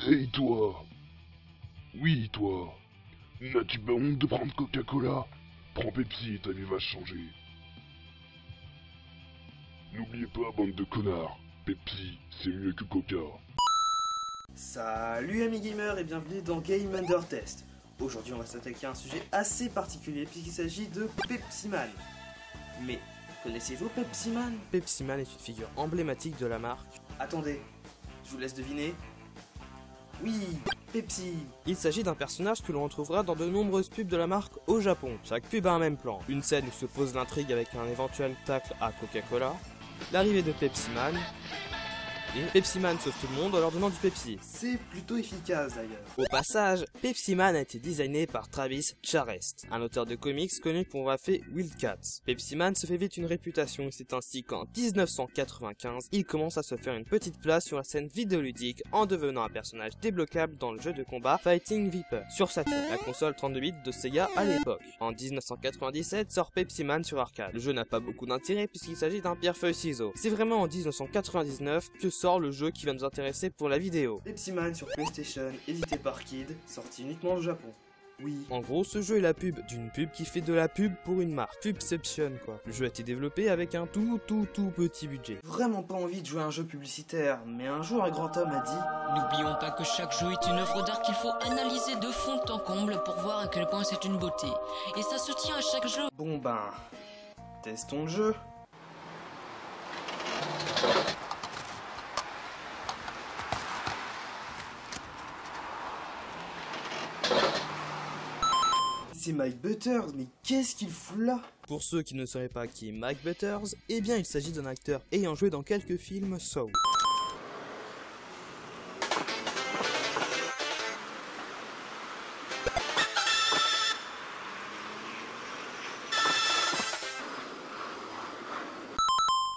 Hey toi! Oui toi! N'as-tu pas honte de prendre Coca-Cola? Prends Pepsi et ta vie va changer. N'oubliez pas, bande de connards, Pepsi, c'est mieux que Coca. Salut amis gamers et bienvenue dans Game Under Test. Aujourd'hui on va s'attaquer à un sujet assez particulier puisqu'il s'agit de Pepsi Man. Mais connaissez-vous Pepsi Man? Pepsi Man est une figure emblématique de la marque. Attendez, je vous laisse deviner. Oui, Pepsi. Il s'agit d'un personnage que l'on retrouvera dans de nombreuses pubs de la marque au Japon. Chaque pub a un même plan. Une scène où se pose l'intrigue avec un éventuel tacle à Coca-Cola, l'arrivée de Pepsi Man, et Pepsi Man sauve tout le monde en leur donnant du Pepsi. C'est plutôt efficace d'ailleurs. Au passage, Pepsi Man a été designé par Travis Charest, un auteur de comics connu pour avoir fait Wildcats. Pepsi Man se fait vite une réputation et c'est ainsi qu'en 1995, il commence à se faire une petite place sur la scène vidéoludique en devenant un personnage débloquable dans le jeu de combat Fighting Viper sur Saturn, la console 32 bits de Sega à l'époque. En 1997 sort Pepsi Man sur arcade. Le jeu n'a pas beaucoup d'intérêt puisqu'il s'agit d'un pierre-feuille-ciseau. C'est vraiment en 1999 que sort le jeu qui va nous intéresser pour la vidéo. Pepsi Man sur PlayStation, édité par Kid, sorti uniquement au Japon. Oui. En gros, ce jeu est la pub d'une pub qui fait de la pub pour une marque. Pubception quoi. Le jeu a été développé avec un tout petit budget. Vraiment pas envie de jouer à un jeu publicitaire, mais un jour un grand homme a dit: N'oublions pas que chaque jeu est une œuvre d'art qu'il faut analyser de fond en comble pour voir à quel point c'est une beauté. Et ça se tient à chaque jeu. bon ben, testons le jeu. C'est Mike Butters, mais qu'est-ce qu'il fout là? Pour ceux qui ne sauraient pas qui est Mike Butters, eh bien il s'agit d'un acteur ayant joué dans quelques films Saw.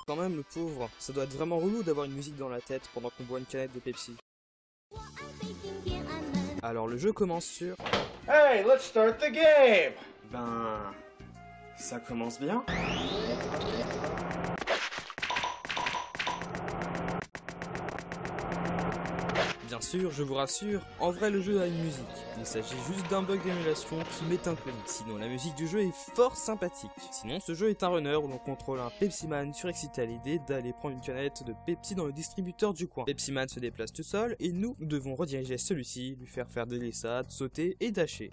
Quand même le pauvre, ça doit être vraiment relou d'avoir une musique dans la tête pendant qu'on boit une canette de Pepsi. Alors le jeu commence sur... Hey, let's start the game! Ben, ça commence bien. Bien sûr, je vous rassure, en vrai le jeu a une musique. Il s'agit juste d'un bug d'émulation qui m'est inconnu. Sinon la musique du jeu est fort sympathique. Sinon ce jeu est un runner où l'on contrôle un Pepsi Man surexcité à l'idée d'aller prendre une canette de Pepsi dans le distributeur du coin. Pepsi Man se déplace tout seul et nous devons rediriger celui-ci, lui faire des glissades, sauter et dasher.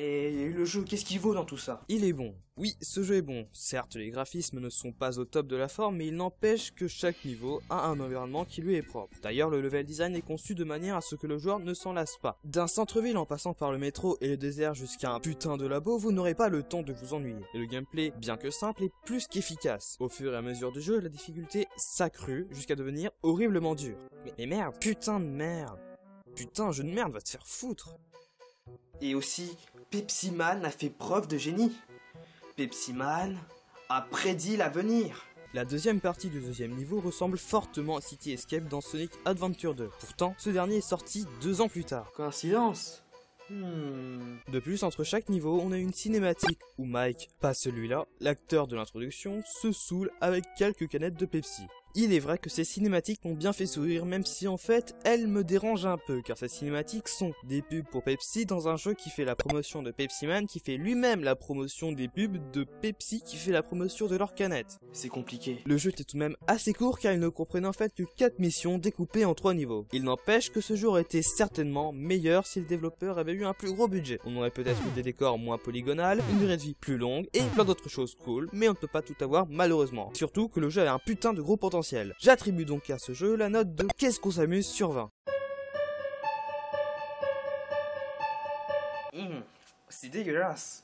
Et le jeu, qu'est-ce qu'il vaut dans tout ça? Il est bon. Oui, ce jeu est bon. Certes, les graphismes ne sont pas au top de la forme, mais il n'empêche que chaque niveau a un environnement qui lui est propre. D'ailleurs, le level design est conçu de manière à ce que le joueur ne s'en lasse pas. D'un centre-ville en passant par le métro et le désert jusqu'à un putain de labo, vous n'aurez pas le temps de vous ennuyer. Et le gameplay, bien que simple, est plus qu'efficace. Au fur et à mesure du jeu, la difficulté s'accrue jusqu'à devenir horriblement dure. Mais merde, putain de merde. Putain, jeu de merde, va te faire foutre. Et aussi, Pepsi Man a fait preuve de génie. Pepsi Man a prédit l'avenir. La deuxième partie du deuxième niveau ressemble fortement à City Escape dans Sonic Adventure 2. Pourtant, ce dernier est sorti 2 ans plus tard. Coïncidence? De plus, entre chaque niveau, on a une cinématique où Mike, pas celui-là, l'acteur de l'introduction, se saoule avec quelques canettes de Pepsi. Il est vrai que ces cinématiques m'ont bien fait sourire, même si en fait, elles me dérangent un peu, car ces cinématiques sont des pubs pour Pepsi dans un jeu qui fait la promotion de Pepsi Man, qui fait lui-même la promotion des pubs de Pepsi, qui fait la promotion de leurs canettes. C'est compliqué. Le jeu était tout de même assez court, car il ne comprenait en fait que 4 missions découpées en 3 niveaux. Il n'empêche que ce jeu aurait été certainement meilleur si le développeur avait eu un plus gros budget. On aurait peut-être eu des décors moins polygonales, une durée de vie plus longue, et plein d'autres choses cool, mais on ne peut pas tout avoir malheureusement. Surtout que le jeu a un putain de gros potentiel. J'attribue donc à ce jeu la note de qu'est-ce qu'on s'amuse sur 20. C'est dégueulasse.